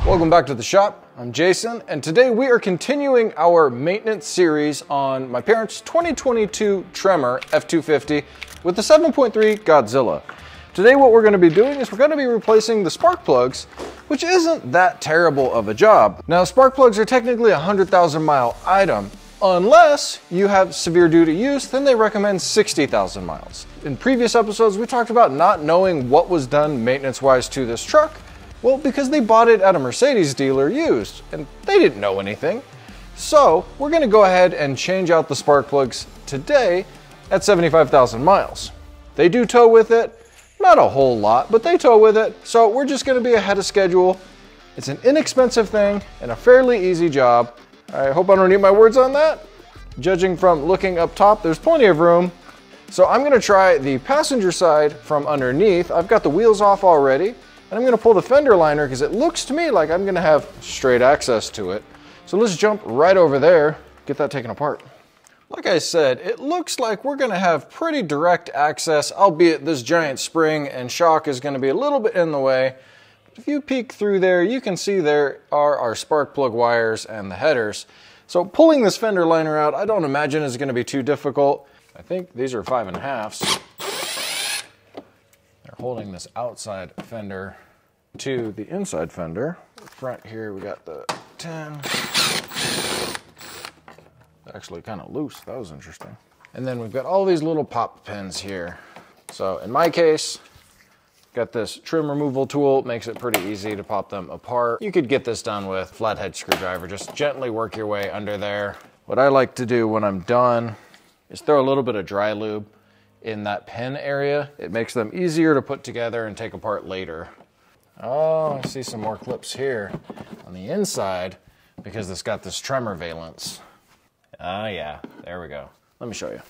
Welcome back to the shop. I'm Jason, and today we are continuing our maintenance series on my parents' 2022 Tremor F250 with the 7.3 Godzilla. Today what we're going to be doing is we're going to be replacing the spark plugs, which isn't that terrible of a job. Now, spark plugs are technically a 100,000 mile item. Unless you have severe duty use, then they recommend 60,000 miles. In previous episodes, we talked about not knowing what was done maintenance-wise to this truck. Well, because they bought it at a Mercedes dealer used, and they didn't know anything. So we're gonna go ahead and change out the spark plugs today at 75,000 miles. They do tow with it, not a whole lot, but they tow with it. So we're just gonna be ahead of schedule. It's an inexpensive thing and a fairly easy job. I hope I don't eat my words on that. Judging from looking up top, there's plenty of room. So I'm gonna try the passenger side from underneath. I've got the wheels off already. And I'm gonna pull the fender liner because it looks to me like I'm gonna have straight access to it. So let's jump right over there, get that taken apart. Like I said, it looks like we're gonna have pretty direct access, albeit this giant spring and shock is gonna be a little bit in the way. If you peek through there, you can see there are our spark plug wires and the headers. So pulling this fender liner out, I don't imagine is gonna be too difficult. I think these are 5.5s. Holding this outside fender to the inside fender. Front here we got the 10. Actually kind of loose, that was interesting. And then we've got all these little pop pins here. So in my case, got this trim removal tool, makes it pretty easy to pop them apart. You could get this done with flathead screwdriver, just gently work your way under there. What I like to do when I'm done is throw a little bit of dry lube in that pin area. It makes them easier to put together and take apart later. Oh, I see some more clips here on the inside because it's got this Tremor valence. Oh yeah, there we go. Let me show you.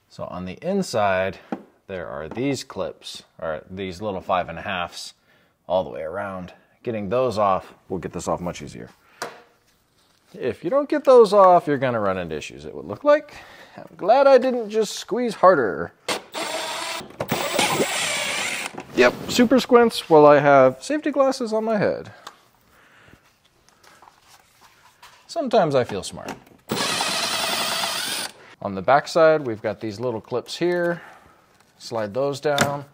So on the inside, there are these clips, or these little 5.5s all the way around. Getting those off will get this off much easier. If you don't get those off, you're gonna run into issues, it would look like. I'm glad I didn't just squeeze harder. Yep, super squints while I have safety glasses on my head. Sometimes I feel smart. On the back side, we've got these little clips here. Slide those down.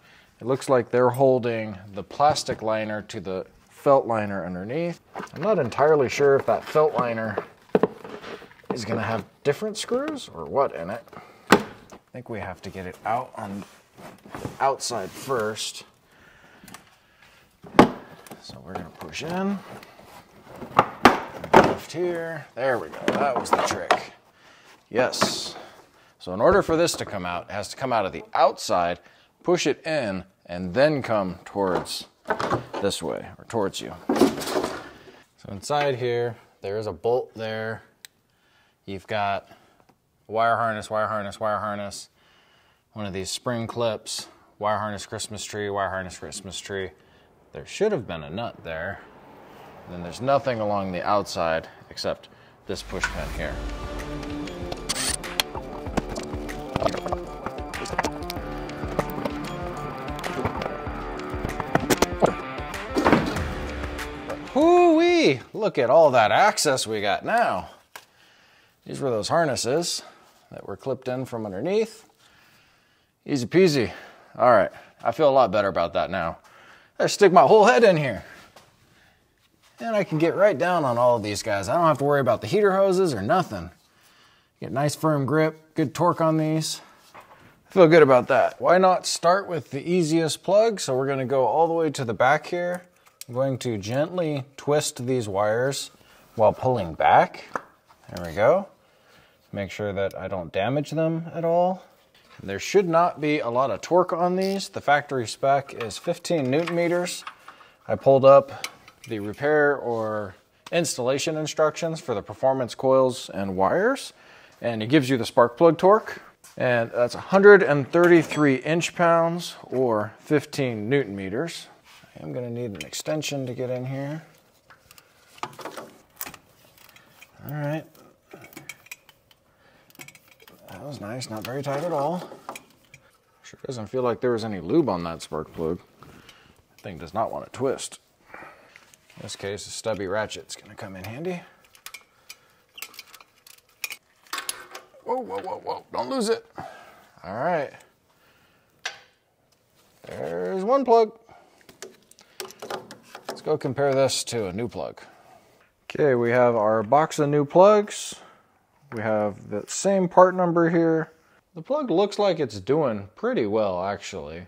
It looks like they're holding the plastic liner to the felt liner underneath. I'm not entirely sure if that felt liner is gonna have different screws or what in it. I think we have to get it out on the outside first. So we're gonna push in. Lift here. There we go. That was the trick. Yes. So in order for this to come out, it has to come out of the outside, push it in, and then come towards this way, or towards you. So inside here, there is a bolt there. You've got wire harness, wire harness, wire harness, one of these spring clips, wire harness Christmas tree, wire harness Christmas tree. There should have been a nut there. And then there's nothing along the outside except this push pin here. Hoo-wee! Look at all that access we got now. These were those harnesses that were clipped in from underneath. Easy peasy. All right, I feel a lot better about that now. I stick my whole head in here. And I can get right down on all of these guys. I don't have to worry about the heater hoses or nothing. Get nice firm grip, good torque on these. I feel good about that. Why not start with the easiest plug? So we're gonna go all the way to the back here. I'm going to gently twist these wires while pulling back. There we go. Make sure that I don't damage them at all. There should not be a lot of torque on these. The factory spec is 15 Newton meters. I pulled up the repair or installation instructions for the performance coils and wires, and it gives you the spark plug torque. And that's 133 inch-pounds or 15 Newton meters. I'm gonna need an extension to get in here. All right. That was nice, not very tight at all. Sure doesn't feel like there was any lube on that spark plug. thing does not want to twist. In this case, a stubby ratchet's going to come in handy. Whoa, whoa, whoa, whoa, don't lose it. All right. There's one plug. Let's go compare this to a new plug. Okay, we have our box of new plugs. We have the same part number here. The plug looks like it's doing pretty well, actually.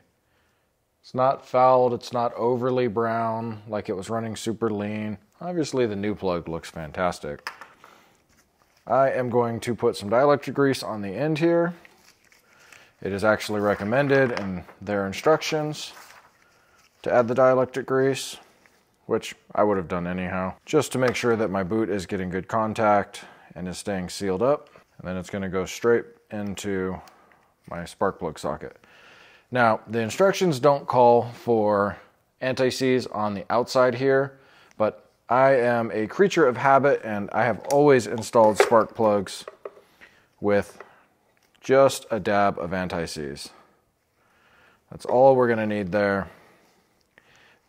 It's not fouled, it's not overly brown like it was running super lean. Obviously the new plug looks fantastic. I am going to put some dielectric grease on the end here. It is actually recommended in their instructions to add the dielectric grease, which I would have done anyhow, just to make sure that my boot is getting good contact and is staying sealed up. And then it's going to go straight into my spark plug socket. Now, the instructions don't call for anti-seize on the outside here, but I am a creature of habit and I have always installed spark plugs with just a dab of anti-seize. That's all we're going to need there,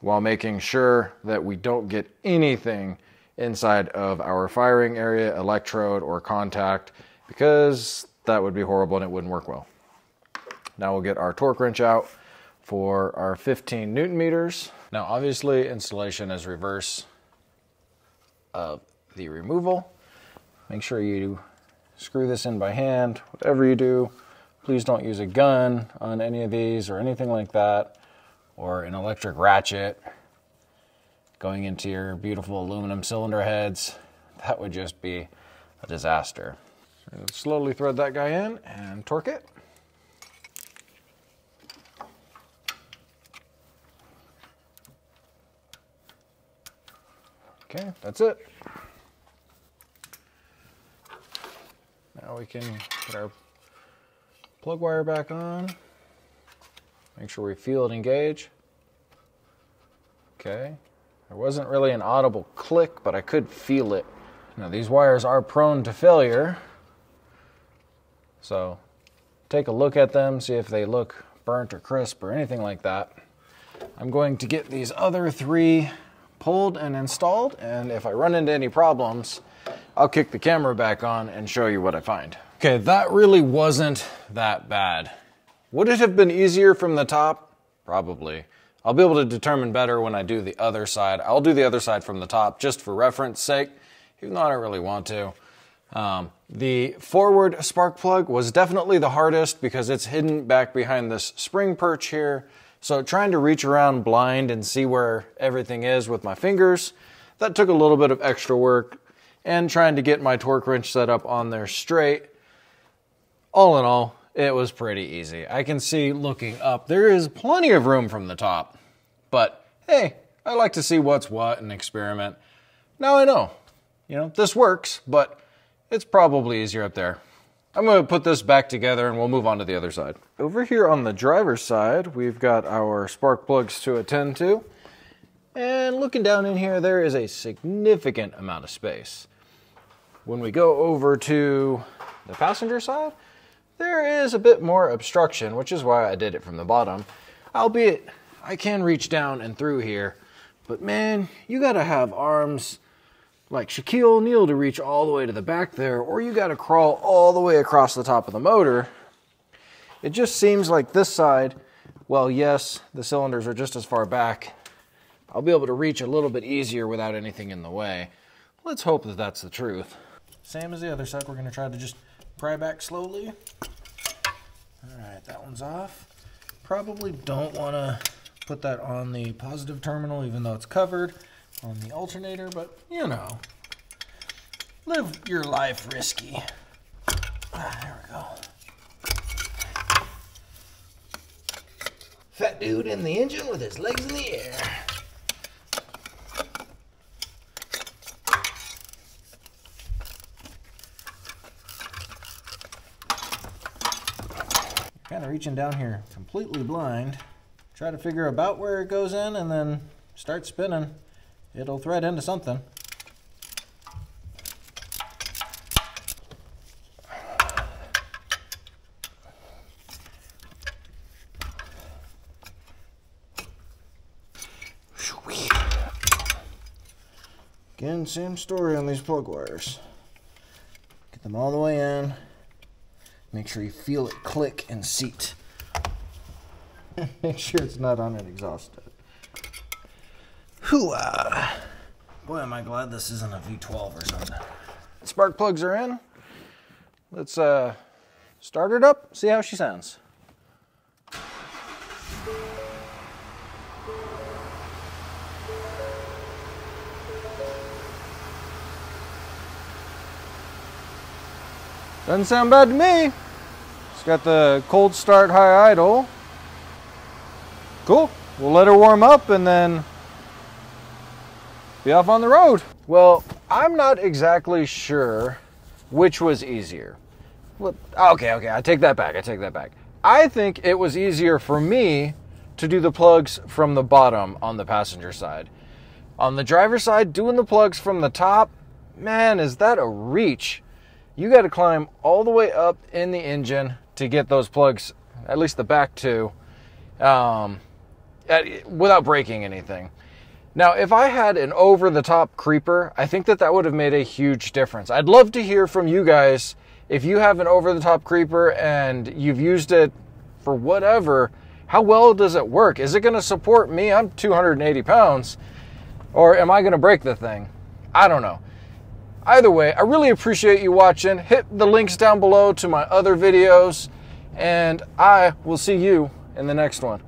while making sure that we don't get anything inside of our firing area, electrode, or contact, because that would be horrible and it wouldn't work well. Now we'll get our torque wrench out for our 15 Newton meters. Now obviously installation is reverse of the removal. Make sure you screw this in by hand. Whatever you do, please don't use a gun on any of these or anything like that, or an electric ratchet going into your beautiful aluminum cylinder heads. That would just be a disaster. So slowly thread that guy in and torque it. Okay, that's it. Now we can put our plug wire back on. Make sure we feel it engage. Okay, there wasn't really an audible click, but I could feel it. Now these wires are prone to failure, so take a look at them, see if they look burnt or crisp or anything like that. I'm going to get these other three pulled and installed, and if I run into any problems, I'll kick the camera back on and show you what I find. Okay, that really wasn't that bad. Would it have been easier from the top? Probably. I'll be able to determine better when I do the other side. I'll do the other side from the top just for reference sake, even though I don't really want to. The forward spark plug was definitely the hardest because it's hidden back behind this spring perch here. So trying to reach around blind and see where everything is with my fingers, that took a little bit of extra work. And trying to get my torque wrench set up on there straight. All in all, it was pretty easy. I can see looking up, there is plenty of room from the top. But hey, I like to see what's what and experiment. Now I know, this works, but it's probably easier up there. I'm going to put this back together and we'll move on to the other side. Over here on the driver's side, we've got our spark plugs to attend to. And looking down in here, there is a significant amount of space. When we go over to the passenger side, there is a bit more obstruction, which is why I did it from the bottom. Albeit, I can reach down and through here, but man, you gotta have arms like Shaquille O'Neal to reach all the way to the back there, or you gotta crawl all the way across the top of the motor. It just seems like this side, well, yes, the cylinders are just as far back. I'll be able to reach a little bit easier without anything in the way. Let's hope that that's the truth. Same as the other side, we're gonna try to just pry back slowly. All right, that one's off. Probably don't wanna put that on the positive terminal, even though it's covered on the alternator, but live your life risky. There we go. Fat dude in the engine with his legs in the air. Kind of reaching down here completely blind. Try to figure about where it goes in and then start spinning. It'll thread into something. Again, same story on these plug wires. Get them all the way in. Make sure you feel it click and seat. Make sure it's not on an exhaust duct. Hoo-ah. Boy, am I glad this isn't a V12 or something. Spark plugs are in. Let's start it up, see how she sounds. Doesn't sound bad to me. It's got the cold start, high idle. Cool. We'll let her warm up and then be off on the road. Well, I'm not exactly sure which was easier. Okay, I take that back. I think it was easier for me to do the plugs from the bottom on the passenger side. On the driver's side, doing the plugs from the top, man, is that a reach. You got to climb all the way up in the engine to get those plugs, at least the back two, without breaking anything. Now, if I had an over-the-top creeper, I think that would have made a huge difference. I'd love to hear from you guys if you have an over-the-top creeper and you've used it for whatever. How well does it work? Is it going to support me? I'm 280 pounds. Or am I going to break the thing? I don't know. Either way, I really appreciate you watching. Hit the links down below to my other videos, and I will see you in the next one.